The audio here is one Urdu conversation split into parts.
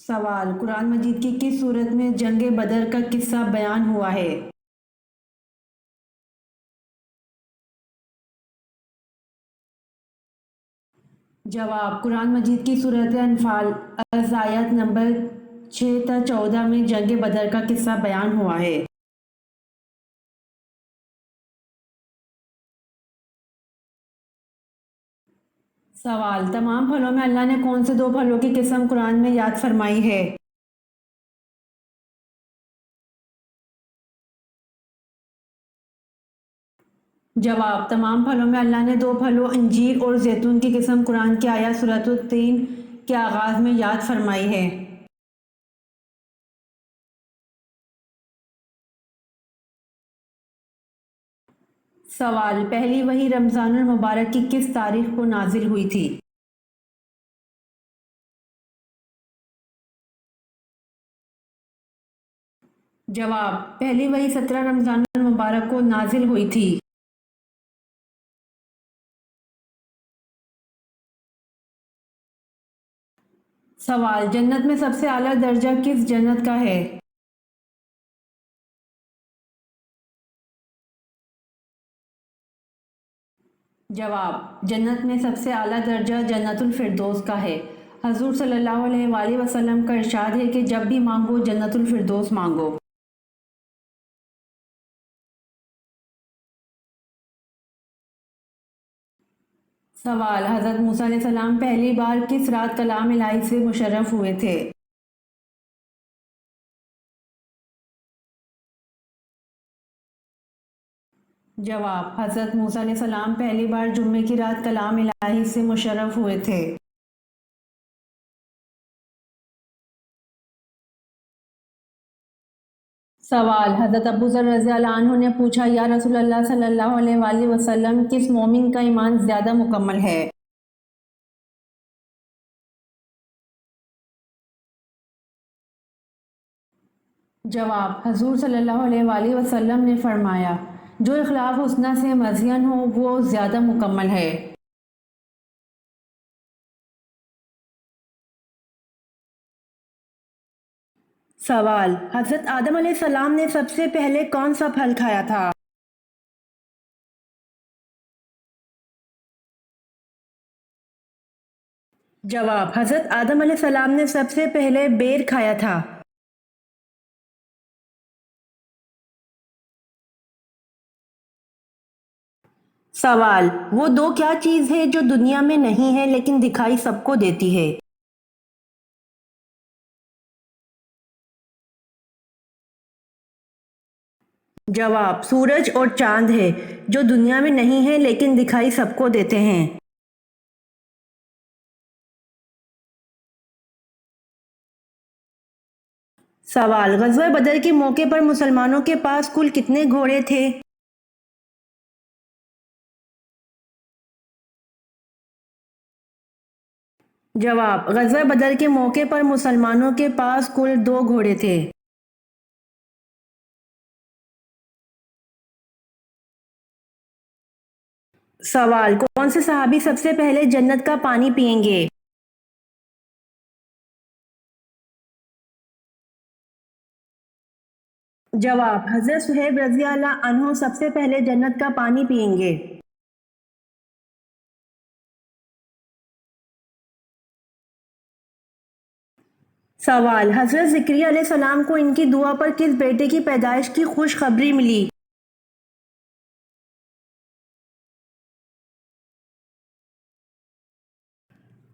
سوال، قرآن مجید کی کس صورت میں جنگ بدر کا قصہ بیان ہوا ہے؟ جواب، قرآن مجید کی سورۃ انفال از آیت نمبر 6 تا 14 میں جنگ بدر کا قصہ بیان ہوا ہے۔ سوال، تمام پھلوں میں اللہ نے کون سے 2 پھلوں کی قسم قرآن میں یاد فرمائی ہے؟ جواب، تمام پھلوں میں اللہ نے 2 پھلوں انجیر اور زیتون کی قسم قرآن کی آیت سورۃ التین کے آغاز میں یاد فرمائی ہے۔ سوال، پہلی وحی رمضان المبارک کی کس تاریخ کو نازل ہوئی تھی؟ جواب، پہلی وحی 17 رمضان المبارک کو نازل ہوئی تھی۔ سوال، جنت میں سب سے اعلیٰ درجہ کس جنت کا ہے؟ جواب، جنت میں سب سے اعلیٰ درجہ جنت الفردوس کا ہے۔ حضور صلی اللہ علیہ وآلہ وسلم کا ارشاد ہے کہ جب بھی مانگو جنت الفردوس مانگو۔ سوال، حضرت موسیٰ علیہ السلام پہلی بار کس رات کلام الہی سے مشرف ہوئے تھے؟ جواب، حضرت موسیٰ علیہ السلام پہلی بار جمعے کی رات کلام الہی سے مشرف ہوئے تھے۔ سوال، حضرت ابو ذر رضی اللہ عنہ نے پوچھا، یا رسول اللہ صلی اللہ علیہ وآلہ وسلم کس مومن کا ایمان زیادہ مکمل ہے؟ جواب، حضور صلی اللہ علیہ وآلہ وسلم نے فرمایا، جو اخلاق حسنہ سے مزین ہو وہ زیادہ مکمل ہے۔ سوال، حضرت آدم علیہ السلام نے سب سے پہلے کون سا پھل کھایا تھا؟ جواب، حضرت آدم علیہ السلام نے سب سے پہلے بیر کھایا تھا۔ سوال، وہ 2 کیا چیز ہے جو دنیا میں نہیں ہے لیکن دکھائی سب کو دیتی ہے؟ جواب، سورج اور چاند ہے جو دنیا میں نہیں ہے لیکن دکھائی سب کو دیتے ہیں۔ سوال، غزوہ بدر کے موقع پر مسلمانوں کے پاس کل کتنے گھوڑے تھے؟ جواب، غزوہ بدر کے موقع پر مسلمانوں کے پاس کل 2 گھوڑے تھے۔ سوال، کون سے صحابی سب سے پہلے جنت کا پانی پئیں گے؟ جواب، حضرت صہیب رضی اللہ عنہ سب سے پہلے جنت کا پانی پئیں گے۔ سوال، حضرت زکریا علیہ السلام کو ان کی دعا پر کس بیٹے کی پیدائش کی خوشخبری ملی؟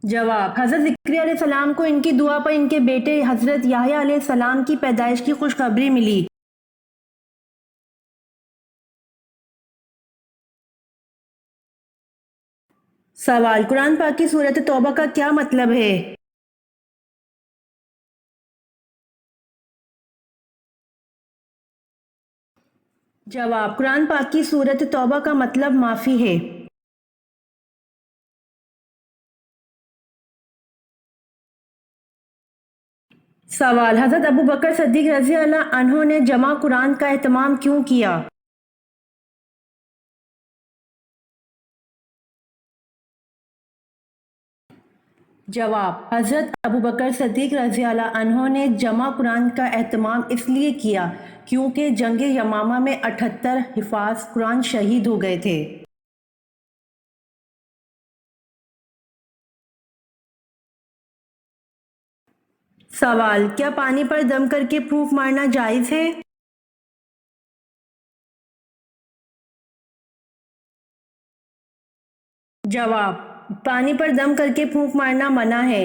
جواب، حضرت زکریا علیہ السلام کو ان کی دعا پر ان کے بیٹے حضرت یحییٰ علیہ السلام کی پیدائش کی خوشخبری ملی۔ سوال، قرآن پاک کی سورۃ توبہ کا کیا مطلب ہے؟ جواب، قرآن پاک کی سورۃ توبہ کا مطلب معافی ہے۔ سوال، حضرت ابو بکر صدیق رضی اللہ عنہ نے جمع قرآن کا اہتمام کیوں کیا؟ جواب: حضرت ابوبکر صدیق رضی اللہ عنہ نے جمع قرآن کا اہتمام اس لیے کیا کیونکہ جنگ یمامہ میں 78 حفاظ قرآن شہید ہو گئے تھے۔ سوال: کیا پانی پر دم کر کے پھونک مارنا جائز ہے؟ جواب: پانی پر دم کر کے پھونک مارنا منع ہے۔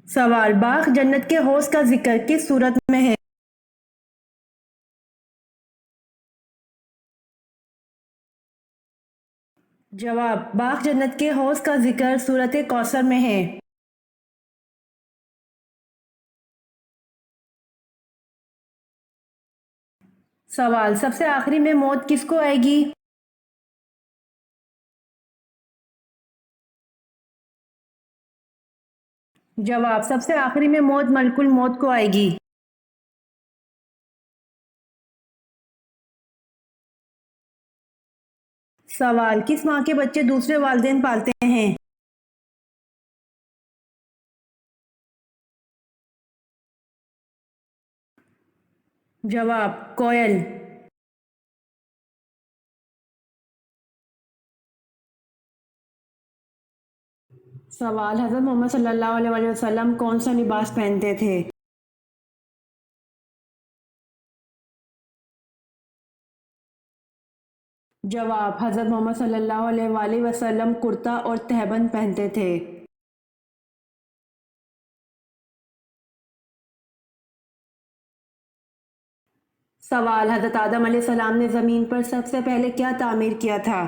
سوال: باغ جنت کے حوض کا ذکر کس صورت میں ہے؟ جواب: باغ جنت کے حوض کا ذکر سورۃ کوثر میں ہے۔ سوال: سب سے آخری میں موت کس کو آئے گی؟ جواب: سب سے آخری میں موت ملک الموت کو آئے گی۔ سوال: کس ماں کے بچے دوسرے والدین پالتے ہیں؟ جواب: کوئل۔ سوال: حضرت محمد صلی اللہ علیہ وآلہ وسلم کون سا لباس پہنتے تھے؟ جواب: حضرت محمد صلی اللہ علیہ وآلہ وسلم کرتا اور تہبند پہنتے تھے۔ سوال: حضرت آدم علیہ السلام نے زمین پر سب سے پہلے کیا تعمیر کیا تھا؟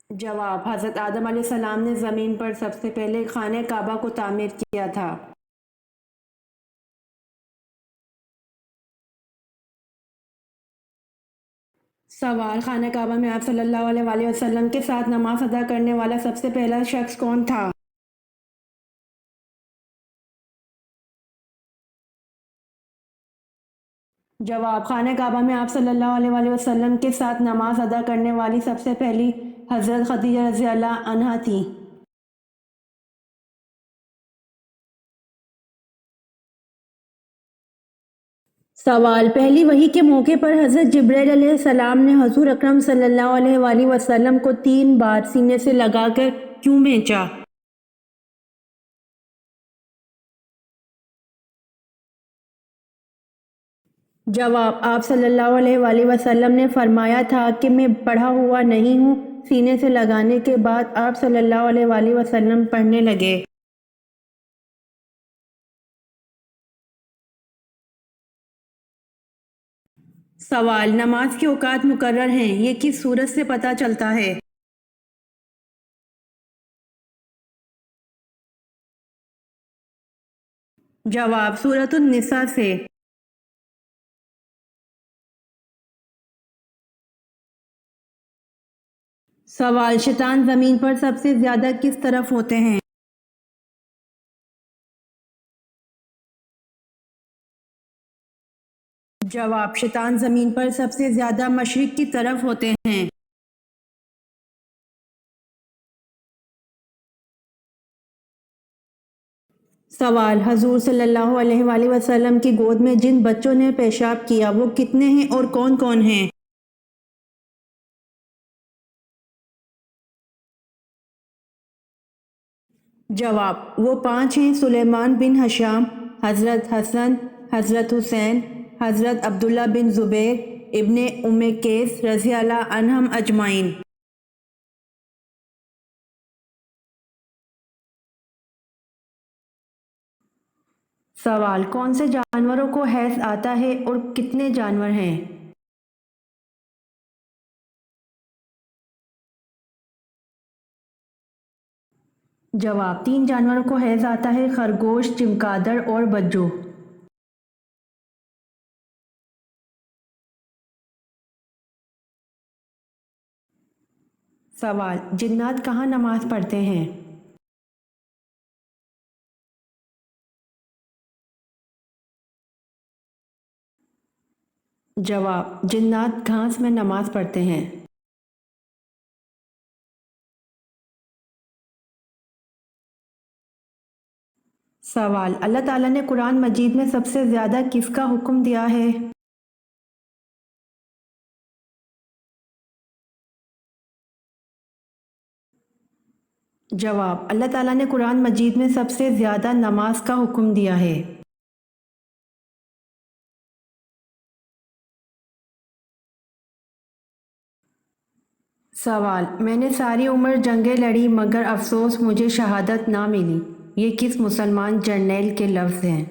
جواب: حضرت آدم علیہ السلام نے زمین پر سب سے پہلے خانہ کعبہ کو تعمیر کیا تھا۔ سوال: خانہ کعبہ میں آپ صلی اللہ علیہ وآلہ وسلم کے ساتھ نماز ادا کرنے والا سب سے پہلا شخص کون تھا؟ جواب: خانہ کعبہ میں آپ صلی اللہ علیہ وآلہ وسلم کے ساتھ نماز ادا کرنے والی سب سے پہلی حضرت خدیجہ رضی اللہ عنہا تھیں۔ سوال: پہلی وحی کے موقع پر حضرت جبرائیل علیہ السلام نے حضور اکرم صلی اللہ علیہ وآلہ وسلم کو 3 بار سینے سے لگا کر کیوں بھیجا؟ جواب: آپ صلی اللہ علیہ وآلہ وسلم نے فرمایا تھا کہ میں پڑھا ہوا نہیں ہوں۔ سینے سے لگانے کے بعد آپ صلی اللہ علیہ وآلہ وسلم پڑھنے لگے۔ سوال: نماز کے اوقات مقرر ہیں، یہ کس صورت سے پتہ چلتا ہے؟ جواب: سورۃ النساء سے۔ سوال: شیطان زمین پر سب سے زیادہ کس طرف ہوتے ہیں؟ جواب: شیطان زمین پر سب سے زیادہ مشرق کی طرف ہوتے ہیں۔ سوال: حضور صلی اللہ علیہ وآلہ وسلم کی گود میں جن بچوں نے پیشاب کیا وہ کتنے ہیں اور کون کون ہیں؟ جواب: وہ 5 ہیں: سلیمان بن ہشام، حضرت حسن، حضرت حسین، حضرت عبداللہ بن زبیر، ابن ام کیس رضی اللہ عنہم اجمعین۔ سوال: کون سے جانوروں کو حیض آتا ہے اور کتنے جانور ہیں؟ جواب: 3 جانوروں کو حیض آتا ہے: خرگوش، چمگادڑ اور بجو۔ سوال: جنات کہاں نماز پڑھتے ہیں؟ جواب: جنات گھاس میں نماز پڑھتے ہیں۔ سوال: اللہ تعالیٰ نے قرآن مجید میں سب سے زیادہ کس کا حکم دیا ہے؟ جواب: اللہ تعالیٰ نے قرآن مجید میں سب سے زیادہ نماز کا حکم دیا ہے۔ سوال: میں نے ساری عمر جنگیں لڑی مگر افسوس مجھے شہادت نہ ملی، یہ کس مسلمان جرنیل کے لفظ ہیں؟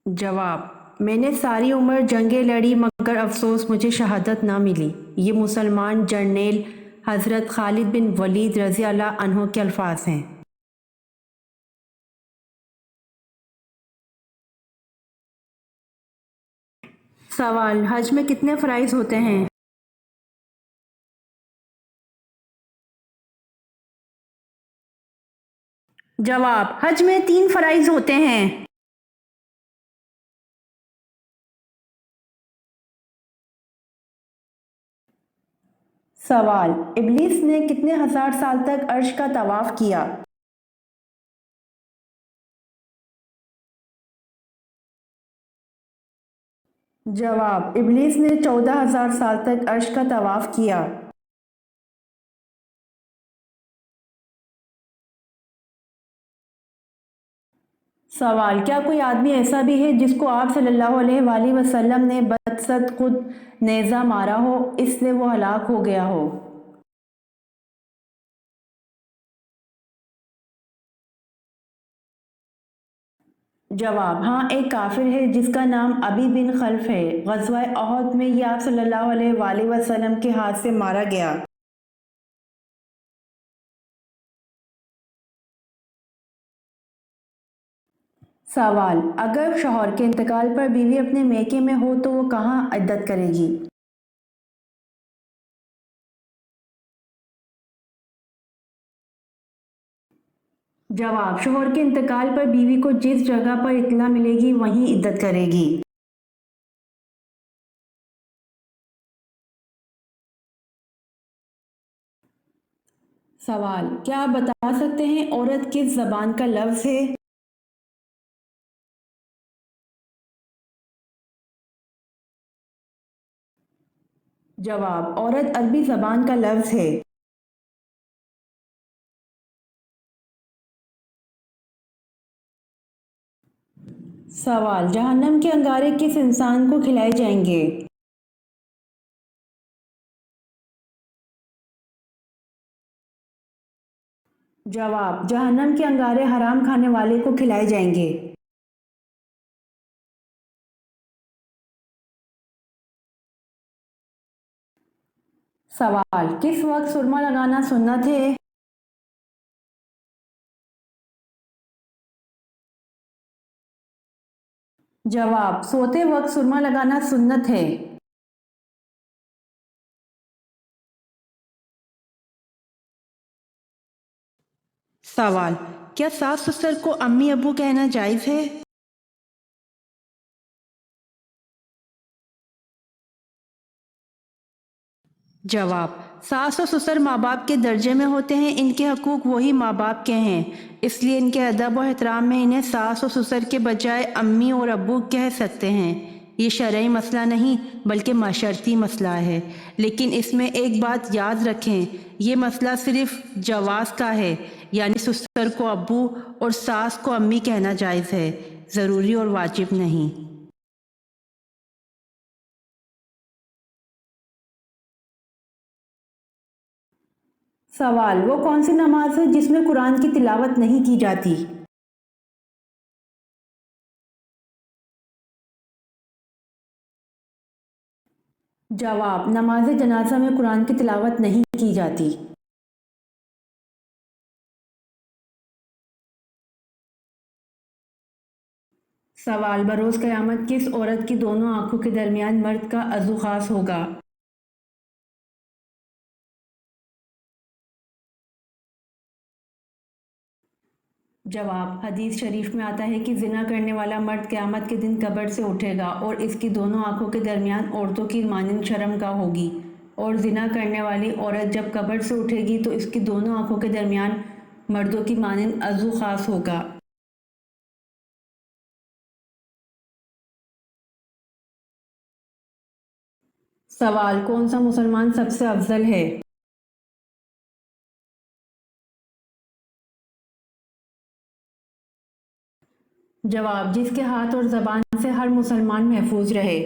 جواب: میں نے ساری عمر جنگیں لڑی مگر افسوس مجھے شہادت نہ ملی، یہ مسلمان جرنیل حضرت خالد بن ولید رضی اللہ عنہ کے الفاظ ہیں۔ سوال: حج میں کتنے فرائض ہوتے ہیں؟ جواب: حج میں 3 فرائض ہوتے ہیں۔ سوال: ابلیس نے کتنے ہزار سال تک عرش کا طواف کیا؟ جواب: ابلیس نے 14,000 سال تک عرش کا طواف کیا۔ سوال: کیا کوئی آدمی ایسا بھی ہے جس کو آپ صلی اللہ علیہ وآلہ وسلم نے بدست خود نیزہ مارا ہو اس سے وہ ہلاک ہو گیا ہو؟ جواب: ہاں، ایک کافر ہے جس کا نام ابی بن خلف ہے، غزوہ احد میں یہ آپ صلی اللہ علیہ وآلہ وسلم کے ہاتھ سے مارا گیا۔ سوال: اگر شوہر کے انتقال پر بیوی اپنے میکے میں ہو تو وہ کہاں عدت کرے گی؟ جواب: شوہر کے انتقال پر بیوی کو جس جگہ پر اطلاع ملے گی وہیں عدت کرے گی۔ سوال: کیا آپ بتا سکتے ہیں عورت کس زبان کا لفظ ہے؟ جواب: عورت عربی زبان کا لفظ ہے۔ سوال: جہنم کے انگارے کس انسان کو کھلائے جائیں گے؟ جواب: جہنم کے انگارے حرام کھانے والے کو کھلائے جائیں گے۔ سوال: کس وقت سرما لگانا سنت ہے؟ جواب: سوتے وقت سرما لگانا سنت ہے۔ سوال: کیا ساس سسر کو امی ابو کہنا جائز ہے؟ جواب: ساس و سسر ماں باپ کے درجے میں ہوتے ہیں، ان کے حقوق وہی ماں باپ کے ہیں، اس لیے ان کے ادب و احترام میں انہیں ساس و سسر کے بجائے امی اور ابو کہہ سکتے ہیں۔ یہ شرعی مسئلہ نہیں بلکہ معاشرتی مسئلہ ہے، لیکن اس میں ایک بات یاد رکھیں، یہ مسئلہ صرف جواز کا ہے، یعنی سسر کو ابو اور ساس کو امی کہنا جائز ہے، ضروری اور واجب نہیں۔ سوال: وہ کون سی نماز ہے جس میں قرآن کی تلاوت نہیں کی جاتی؟ جواب: نماز جنازہ میں قرآن کی تلاوت نہیں کی جاتی۔ سوال: بروز قیامت کس عورت کی دونوں آنکھوں کے درمیان مرد کا عضو خاص ہوگا؟ جواب، حدیث شریف میں آتا ہے کہ زنا کرنے والا مرد قیامت کے دن قبر سے اٹھے گا اور اس کی دونوں آنکھوں کے درمیان عورتوں کی مانند شرمگاہ ہوگی، اور زنا کرنے والی عورت جب قبر سے اٹھے گی تو اس کی دونوں آنکھوں کے درمیان مردوں کی مانند عضو خاص ہوگا۔ سوال، کون سا مسلمان سب سے افضل ہے؟ جواب، جس کے ہاتھ اور زبان سے ہر مسلمان محفوظ رہے۔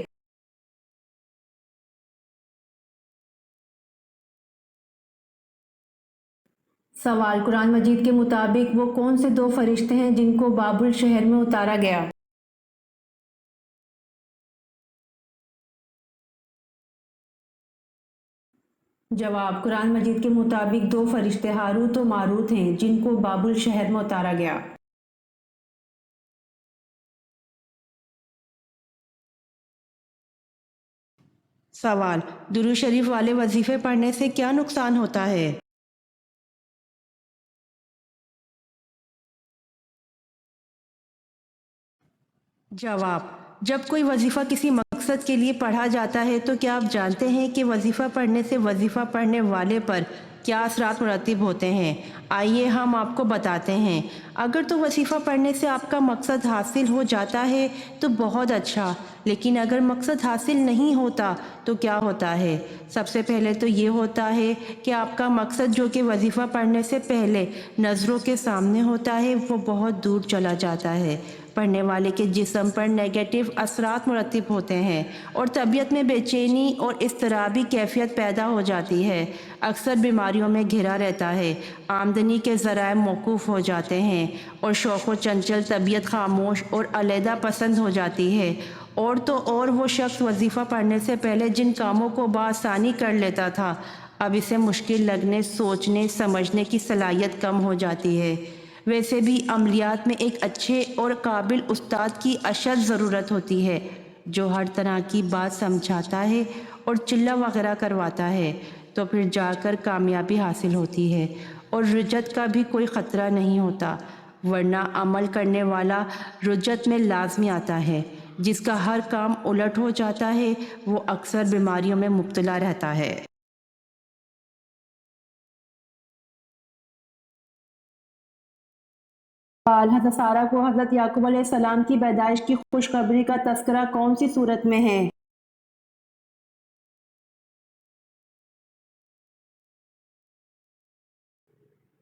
سوال، قرآن مجید کے مطابق وہ کون سے دو فرشتے ہیں جن کو بابل شہر میں اتارا گیا؟ جواب، قرآن مجید کے مطابق دو فرشتے ہاروت و ماروت ہیں جن کو بابل شہر میں اتارا گیا۔ سوال، درود شریف والے وظیفے پڑھنے سے کیا نقصان ہوتا ہے؟ جواب، جب کوئی وظیفہ کسی مقصد کے لیے پڑھا جاتا ہے تو کیا آپ جانتے ہیں کہ وظیفہ پڑھنے سے وظیفہ پڑھنے والے پر کیا اثرات مرتب ہوتے ہیں؟ آئیے ہم آپ کو بتاتے ہیں۔ اگر تو وظیفہ پڑھنے سے آپ کا مقصد حاصل ہو جاتا ہے تو بہت اچھا، لیکن اگر مقصد حاصل نہیں ہوتا تو کیا ہوتا ہے؟ سب سے پہلے تو یہ ہوتا ہے کہ آپ کا مقصد جو کہ وظیفہ پڑھنے سے پہلے نظروں کے سامنے ہوتا ہے وہ بہت دور چلا جاتا ہے۔ پڑھنے والے کے جسم پر نیگیٹو اثرات مرتب ہوتے ہیں اور طبیعت میں بے چینی اور اضطرابی کیفیت پیدا ہو جاتی ہے، اکثر بیماریوں میں گھرا رہتا ہے، آمدنی کے ذرائع موقوف ہو جاتے ہیں اور شوق و چنچل طبیعت خاموش اور علیحدہ پسند ہو جاتی ہے۔ اور تو اور وہ شخص وظیفہ پڑھنے سے پہلے جن کاموں کو بآسانی کر لیتا تھا اب اسے مشکل لگنے، سوچنے سمجھنے کی صلاحیت کم ہو جاتی ہے۔ ویسے بھی عملیات میں ایک اچھے اور قابل استاد کی اشد ضرورت ہوتی ہے جو ہر طرح کی بات سمجھاتا ہے اور چلہ وغیرہ کرواتا ہے، تو پھر جا کر کامیابی حاصل ہوتی ہے اور رجت کا بھی کوئی خطرہ نہیں ہوتا، ورنہ عمل کرنے والا رجت میں لازمی آتا ہے۔ جس کا ہر کام الٹ ہو جاتا ہے وہ اکثر بیماریوں میں مبتلا رہتا ہے۔ حضرت سارہ کو حضرت یعقوب علیہ السلام کی پیدائش کی خوشخبری کا تذکرہ کون سی صورت میں ہے؟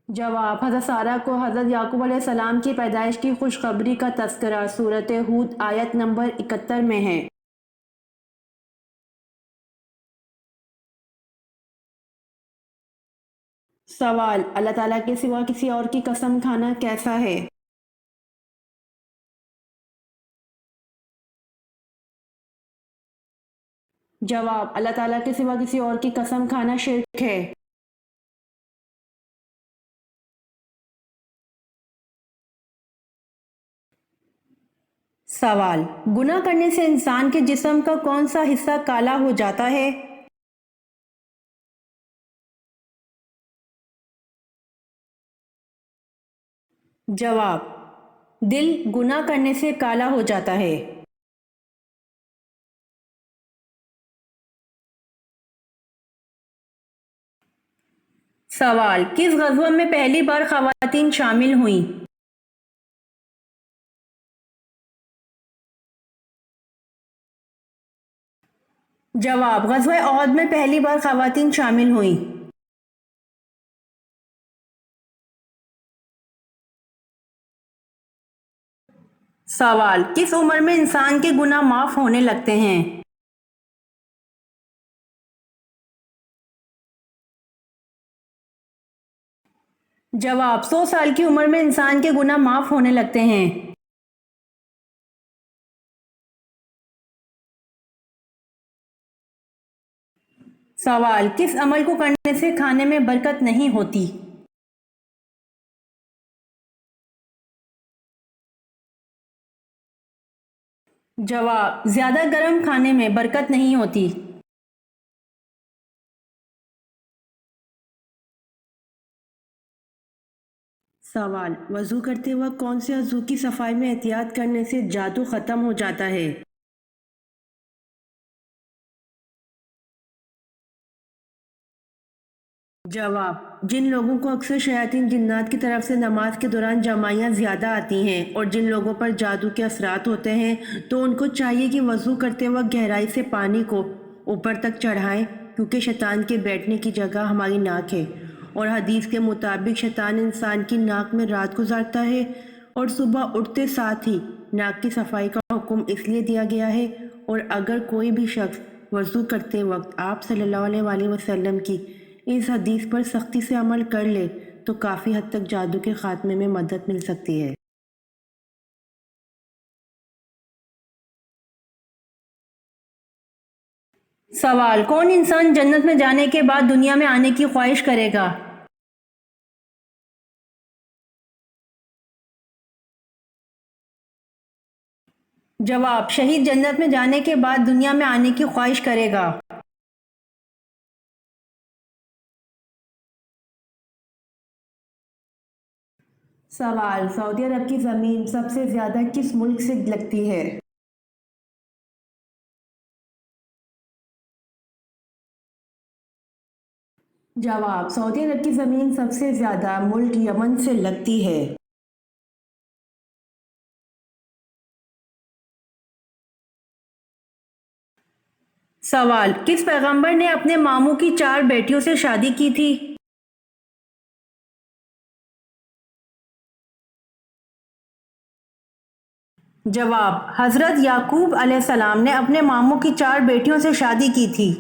جواب، حضرت سارہ کو حضرت یعقوب علیہ السلام کی پیدائش کی خوشخبری کا تذکرہ سورۃ ہود آیت نمبر 71 میں ہے۔ سوال، اللہ تعالیٰ کے سوا کسی اور کی قسم کھانا کیسا ہے؟ جواب، اللہ تعالیٰ کے سوا کسی اور کی قسم کھانا شرک ہے۔ سوال، گناہ کرنے سے انسان کے جسم کا کون سا حصہ کالا ہو جاتا ہے؟ جواب، دل گناہ کرنے سے کالا ہو جاتا ہے۔ سوال، کس غزوہ میں پہلی بار خواتین شامل ہوئیں؟ جواب، غزوہ احد میں پہلی بار خواتین شامل ہوئیں۔ سوال، کس عمر میں انسان کے گناہ معاف ہونے لگتے ہیں؟ جواب، 100 سال کی عمر میں انسان کے گناہ معاف ہونے لگتے ہیں۔ سوال، کس عمل کو کرنے سے کھانے میں برکت نہیں ہوتی؟ جواب، زیادہ گرم کھانے میں برکت نہیں ہوتی۔ سوال: وضو کرتے وقت کون سے عضو کی صفائی میں احتیاط کرنے سے جادو ختم ہو جاتا ہے؟ جواب: جن لوگوں کو اکثر شیاطین جنات کی طرف سے نماز کے دوران جمائیاں زیادہ آتی ہیں اور جن لوگوں پر جادو کے اثرات ہوتے ہیں تو ان کو چاہیے کہ وضو کرتے وقت گہرائی سے پانی کو اوپر تک چڑھائیں، کیونکہ شیطان کے بیٹھنے کی جگہ ہماری ناک ہے، اور حدیث کے مطابق شیطان انسان کی ناک میں رات گزارتا ہے اور صبح اٹھتے ساتھ ہی ناک کی صفائی کا حکم اس لیے دیا گیا ہے۔ اور اگر کوئی بھی شخص وضو کرتے وقت آپ صلی اللہ علیہ وآلہ وسلم کی اس حدیث پر سختی سے عمل کر لے تو کافی حد تک جادو کے خاتمے میں مدد مل سکتی ہے۔ سوال: کون انسان جنت میں جانے کے بعد دنیا میں آنے کی خواہش کرے گا؟ جواب: شہید جنت میں جانے کے بعد دنیا میں آنے کی خواہش کرے گا۔ سوال: سعودی عرب کی زمین سب سے زیادہ کس ملک سے لگتی ہے؟ جواب: سعودی عرب کی زمین سب سے زیادہ ملک یمن سے لگتی ہے۔ سوال: کس پیغمبر نے اپنے ماموں کی 4 بیٹیوں سے شادی کی تھی؟ جواب: حضرت یعقوب علیہ السلام نے اپنے ماموں کی 4 بیٹیوں سے شادی کی تھی۔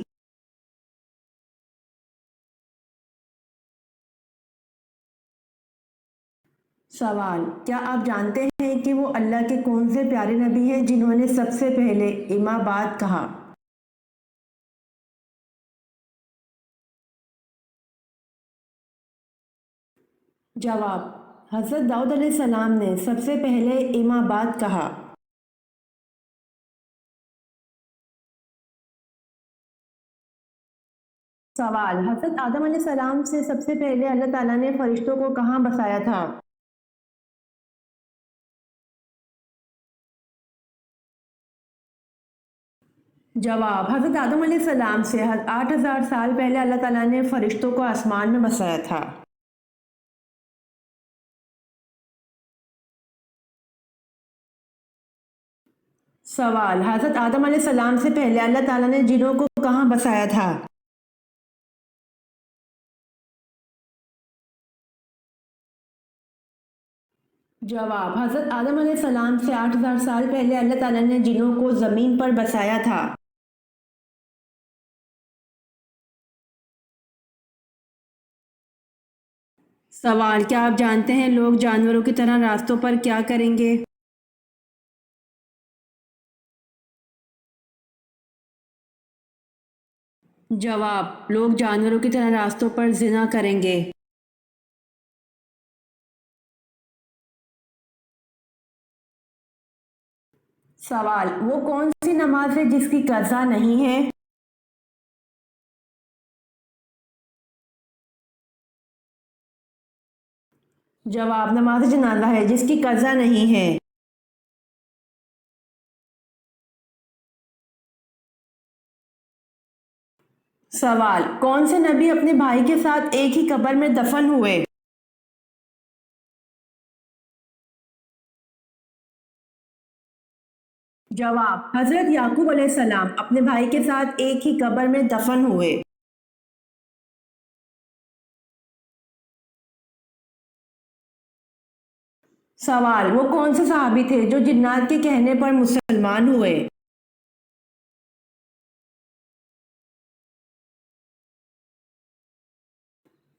سوال: کیا آپ جانتے ہیں کہ وہ اللہ کے کون سے پیارے نبی ہیں جنہوں نے سب سے پہلے اما بعد کہا؟ جواب: حضرت داؤد علیہ السلام نے سب سے پہلے اما بعد کہا۔ سوال: حضرت آدم علیہ السلام سے سب سے پہلے اللہ تعالیٰ نے فرشتوں کو کہاں بسایا تھا؟ جواب: حضرت آدم علیہ السلام سے 8,000 سال پہلے اللہ تعالیٰ نے فرشتوں کو آسمان میں بسایا تھا۔ سوال: حضرت آدم علیہ السلام سے پہلے اللہ تعالیٰ نے جنوں کو کہاں بسایا تھا؟ جواب: حضرت آدم علیہ السلام سے 8,000 سال پہلے اللہ تعالیٰ نے جنوں کو زمین پر بسایا تھا۔ سوال: کیا آپ جانتے ہیں لوگ جانوروں کی طرح راستوں پر کیا کریں گے؟ جواب: لوگ جانوروں کی طرح راستوں پر زنا کریں گے۔ سوال: وہ کون سی نماز ہے جس کی قضا نہیں ہے؟ جواب: نماز جنازہ ہے جس کی قضا نہیں ہے۔ سوال: کون سے نبی اپنے بھائی کے ساتھ ایک ہی قبر میں دفن ہوئے؟ جواب: حضرت یعقوب علیہ السلام اپنے بھائی کے ساتھ ایک ہی قبر میں دفن ہوئے۔ سوال: وہ کون سے صحابی تھے جو جنات کے کہنے پر مسلمان ہوئے؟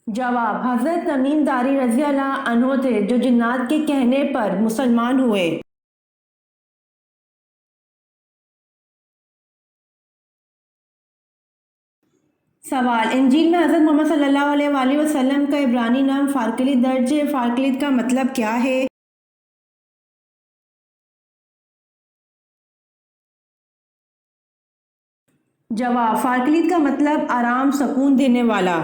جواب: حضرت تمیم داری رضی اللہ عنہ تھے جو جنات کے کہنے پر مسلمان ہوئے۔ سوال: انجیل میں حضرت محمد صلی اللہ علیہ وآلہ وسلم کا عبرانی نام فارکلید درج ہے، فارکلید کا مطلب کیا ہے؟ جواب: فارکلید کا مطلب آرام سکون دینے والا۔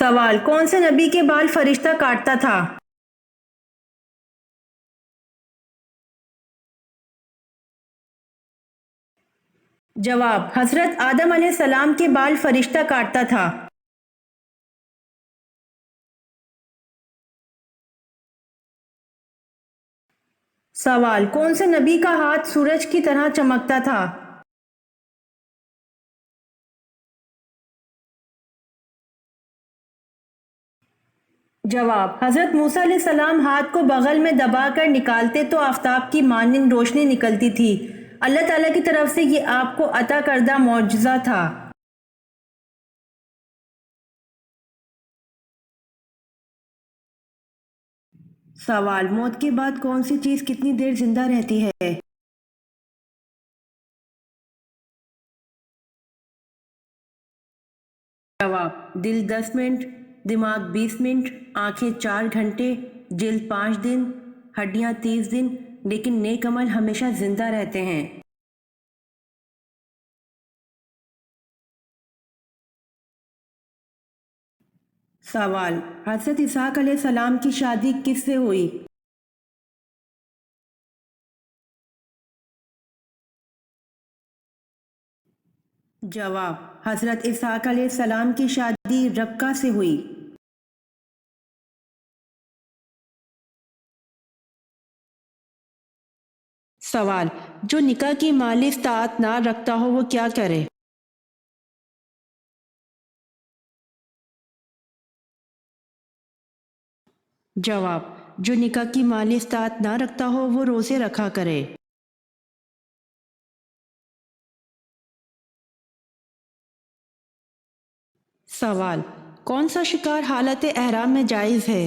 سوال، کون سے نبی کے بال فرشتہ کاٹتا تھا؟ جواب، حضرت آدم علیہ السلام کے بال فرشتہ کاٹتا تھا۔ سوال، کون سے نبی کا ہاتھ سورج کی طرح چمکتا تھا؟ جواب، حضرت موسیٰ علیہ السلام ہاتھ کو بغل میں دبا کر نکالتے تو آفتاب کی مانند روشنی نکلتی تھی۔ اللہ تعالیٰ کی طرف سے یہ آپ کو عطا کردہ معجزہ تھا۔ سوال، موت کے بعد کون سی چیز کتنی دیر زندہ رہتی ہے؟ جواب، دل 10 منٹ، دماغ 20 منٹ، آنکھیں 4 گھنٹے، جلد 5 دن، ہڈیاں 30 دن، لیکن نیک عمل ہمیشہ زندہ رہتے ہیں۔ سوال، حضرت اسحاق علیہ السلام کی شادی کس سے ہوئی؟ جواب، حضرت اسحاق علیہ السلام کی شادی ربکہ سے ہوئی۔ سوال، جو نکاح کی مالی استطاعت نہ رکھتا ہو وہ کیا کرے؟ جواب، جو نکاح کی مالی استطاعت نہ رکھتا ہو وہ روزے رکھا کرے۔ سوال، کون سا شکار حالت احرام میں جائز ہے؟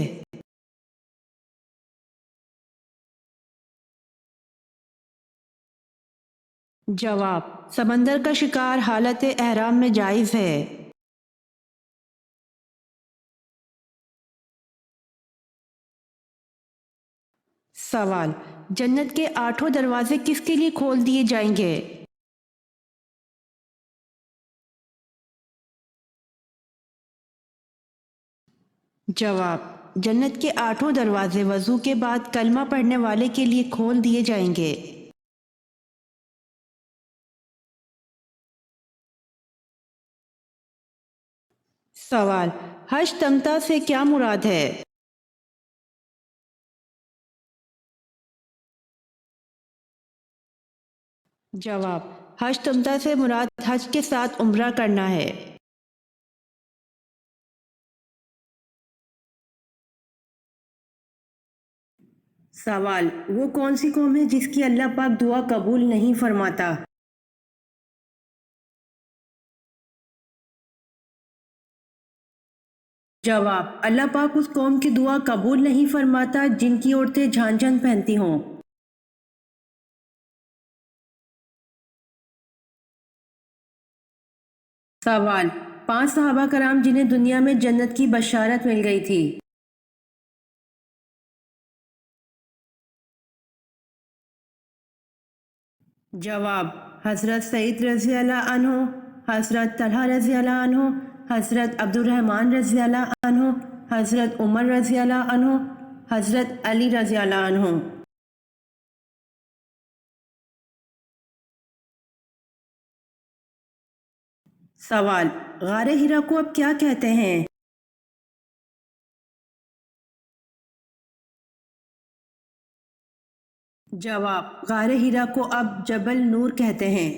جواب، سمندر کا شکار حالت احرام میں جائز ہے۔ سوال، جنت کے 8 دروازے کس کے لیے کھول دیے جائیں گے؟ جواب، جنت کے 8 دروازے وضو کے بعد کلمہ پڑھنے والے کے لیے کھول دیے جائیں گے۔ سوال، حج تمتع سے کیا مراد ہے؟ جواب، حج تمتع سے مراد حج کے ساتھ عمرہ کرنا ہے۔ سوال، وہ کون سی قوم ہے جس کی اللہ پاک دعا قبول نہیں فرماتا؟ جواب، اللہ پاک اس قوم کی دعا قبول نہیں فرماتا جن کی عورتیں جھانجھن پہنتی ہوں۔ سوال، 5 صحابہ کرام جنہیں دنیا میں جنت کی بشارت مل گئی تھی۔ جواب، حضرت سعید رضی اللہ عنہ، حضرت طلحہ رضی اللہ عنہ، حضرت عبد الرحمن رضی اللہ عنہ، حضرت عمر رضی اللہ عنہ، حضرت علی رضی اللہ عنہ۔ سوال، غار ہرا کو اب کیا کہتے ہیں؟ جواب، غار ہرا کو اب جبل نور کہتے ہیں۔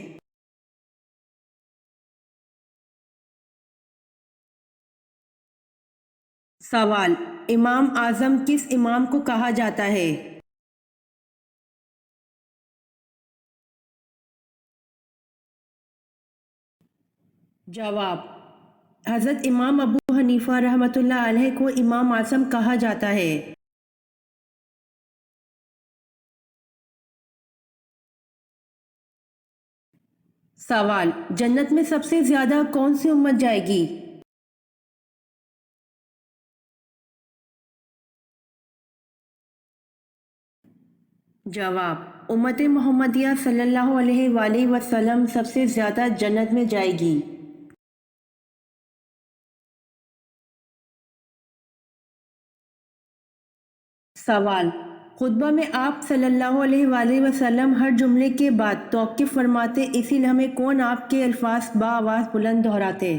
سوال، امام اعظم کس امام کو کہا جاتا ہے؟ جواب، حضرت امام ابو حنیفہ رحمۃ اللہ علیہ کو امام اعظم کہا جاتا ہے۔ سوال، جنت میں سب سے زیادہ کون سی امت جائے گی؟ جواب، امت محمدیہ صلی اللہ علیہ وآلہ وسلم سب سے زیادہ جنت میں جائے گی۔ سوال: خطبہ میں آپ صلی اللہ علیہ وآلہ وسلم ہر جملے کے بعد توقف فرماتے، اسی لمحے کون آپ کے الفاظ بآواز بلند دہراتے؟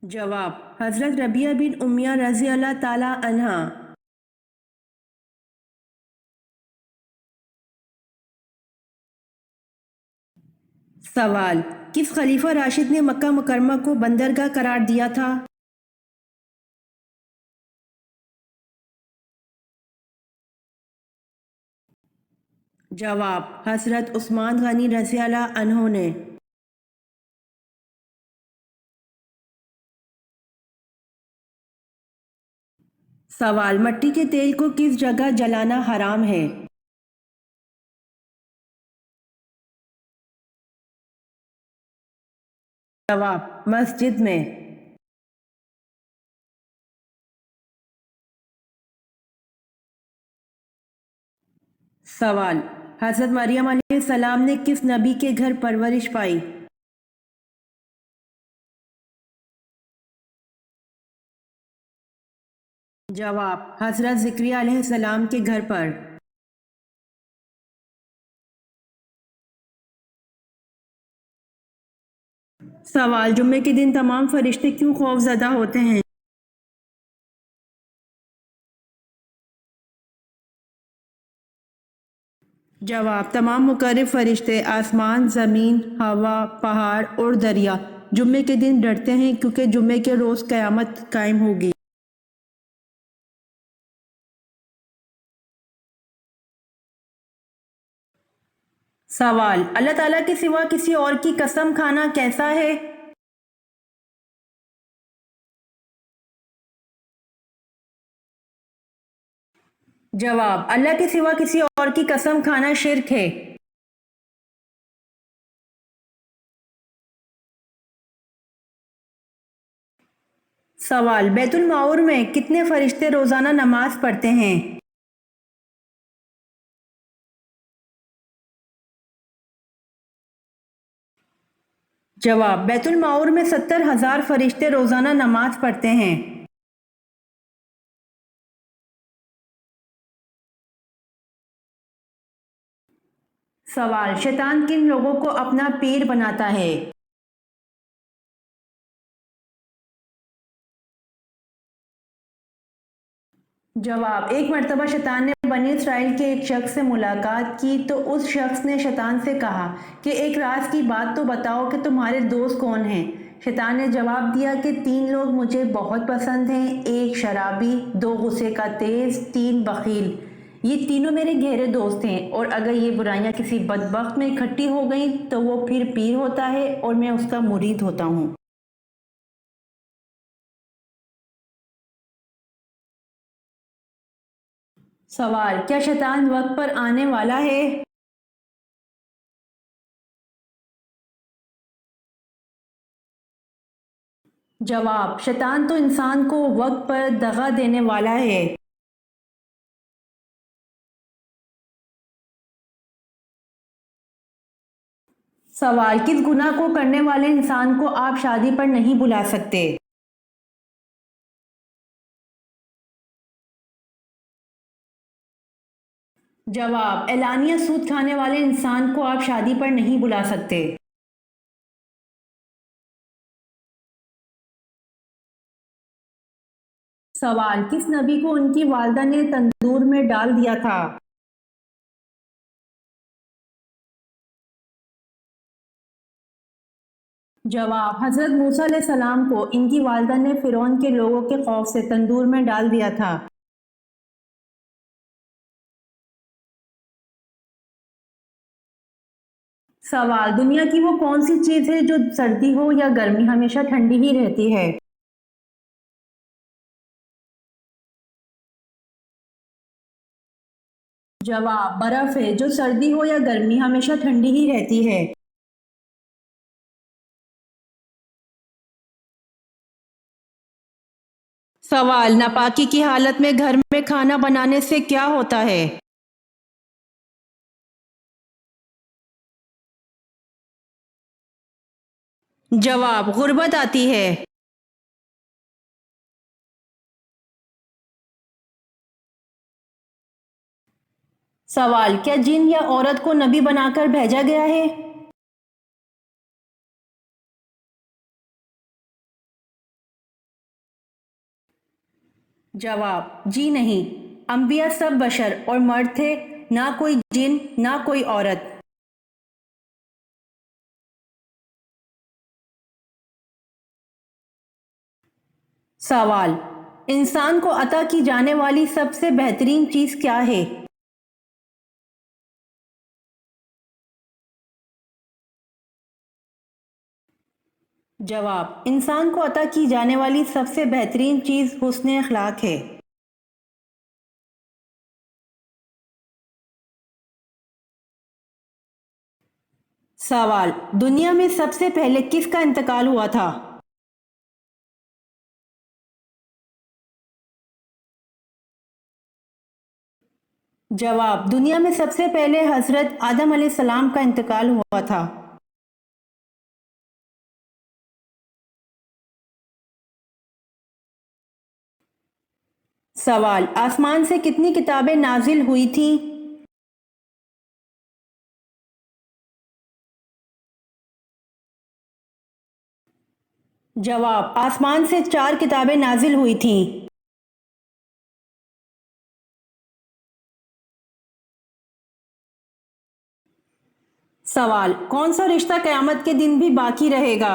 جواب: حضرت ربیعہ بن امیہ رضی اللہ تعالی عنہ۔ سوال: کس خلیفہ راشد نے مکہ مکرمہ کو بندرگاہ قرار دیا تھا؟ جواب: حضرت عثمان غنی رضی اللہ عنہ نے۔ سوال: مٹی کے تیل کو کس جگہ جلانا حرام ہے؟ جواب: مسجد میں۔ سوال: حضرت مریم علیہ السلام نے کس نبی کے گھر پرورش پائی؟ جواب: حضرت زکریا علیہ السلام کے گھر پر۔ سوال: جمعے کے دن تمام فرشتے کیوں خوف زدہ ہوتے ہیں؟ جواب: تمام مقرب فرشتے آسمان، زمین، ہوا، پہاڑ اور دریا جمعے کے دن ڈرتے ہیں کیونکہ جمعے کے روز قیامت قائم ہوگی۔ سوال: اللہ تعالیٰ کے سوا کسی اور کی قسم کھانا کیسا ہے؟ جواب: اللہ کے سوا کسی اور کی قسم کھانا شرک ہے۔ سوال: بیت المعمور میں کتنے فرشتے روزانہ نماز پڑھتے ہیں؟ جواب: بیت المعمور میں 70,000 فرشتے روزانہ نماز پڑھتے ہیں۔ سوال: شیطان کن لوگوں کو اپنا پیر بناتا ہے؟ جواب: ایک مرتبہ شیطان نے بنی اسرائیل کے ایک شخص سے ملاقات کی تو اس شخص نے شیطان سے کہا کہ ایک راز کی بات تو بتاؤ کہ تمہارے دوست کون ہیں؟ شیطان نے جواب دیا کہ 3 لوگ مجھے بہت پسند ہیں، 1 شرابی، 2 غصے کا تیز، 3 بخیل۔ یہ تینوں میرے گہرے دوست ہیں، اور اگر یہ برائیاں کسی بدبخت میں اکٹھی ہو گئیں تو وہ پھر پیر ہوتا ہے اور میں اس کا مرید ہوتا ہوں۔ سوال: کیا شیطان وقت پر آنے والا ہے؟ جواب: شیطان تو انسان کو وقت پر دغا دینے والا ہے۔ سوال: کس گناہ کو کرنے والے انسان کو آپ شادی پر نہیں بلا سکتے؟ جواب: اعلانیہ سود کھانے والے انسان کو آپ شادی پر نہیں بلا سکتے۔ سوال: کس نبی کو ان کی والدہ نے تندور میں ڈال دیا تھا؟ جواب: حضرت موسیٰ علیہ السلام کو ان کی والدہ نے فرعون کے لوگوں کے خوف سے تندور میں ڈال دیا تھا۔ سوال: دنیا کی وہ کون سی چیز ہے جو سردی ہو یا گرمی ہمیشہ ٹھنڈی ہی رہتی ہے؟ جواب: برف ہے، جو سردی ہو یا گرمی ہمیشہ ٹھنڈی ہی رہتی ہے۔ سوال: ناپاکی کی حالت میں گھر میں کھانا بنانے سے کیا ہوتا ہے؟ جواب غربت آتی ہے۔ سوال کیا جن یا عورت کو نبی بنا کر بھیجا گیا ہے؟ جواب جی نہیں، انبیاء سب بشر اور مرد تھے، نہ کوئی جن نہ کوئی عورت۔ سوال انسان کو عطا کی جانے والی سب سے بہترین چیز کیا ہے؟ جواب انسان کو عطا کی جانے والی سب سے بہترین چیز حسن اخلاق ہے۔ سوال دنیا میں سب سے پہلے کس کا انتقال ہوا تھا؟ جواب دنیا میں سب سے پہلے حضرت آدم علیہ السلام کا انتقال ہوا تھا۔ سوال آسمان سے کتنی کتابیں نازل ہوئی تھیں؟ جواب آسمان سے 4 کتابیں نازل ہوئی تھیں۔ سوال کون سا رشتہ قیامت کے دن بھی باقی رہے گا؟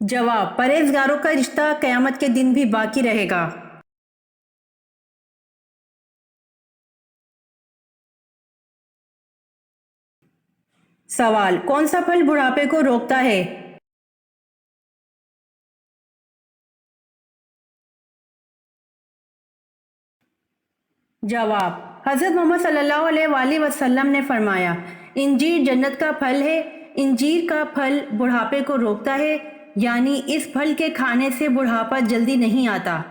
جواب پرہیزگاروں کا رشتہ قیامت کے دن بھی باقی رہے گا۔ سوال کون سا پھل بڑھاپے کو روکتا ہے؟ جواب حضرت محمد صلی اللہ علیہ وآلہ وسلم نے فرمایا انجیر جنت کا پھل ہے، انجیر کا پھل بڑھاپے کو روکتا ہے، یعنی اس پھل کے کھانے سے بڑھاپا جلدی نہیں آتا۔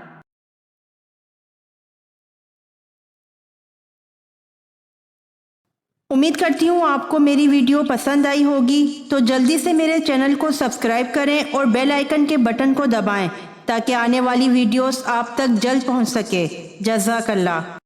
امید کرتی ہوں آپ کو میری ویڈیو پسند آئی ہوگی، تو جلدی سے میرے چینل کو سبسکرائب کریں اور بیل آئیکن کے بٹن کو دبائیں تاکہ آنے والی ویڈیوز آپ تک جلد پہنچ سکے۔ جزاک اللہ۔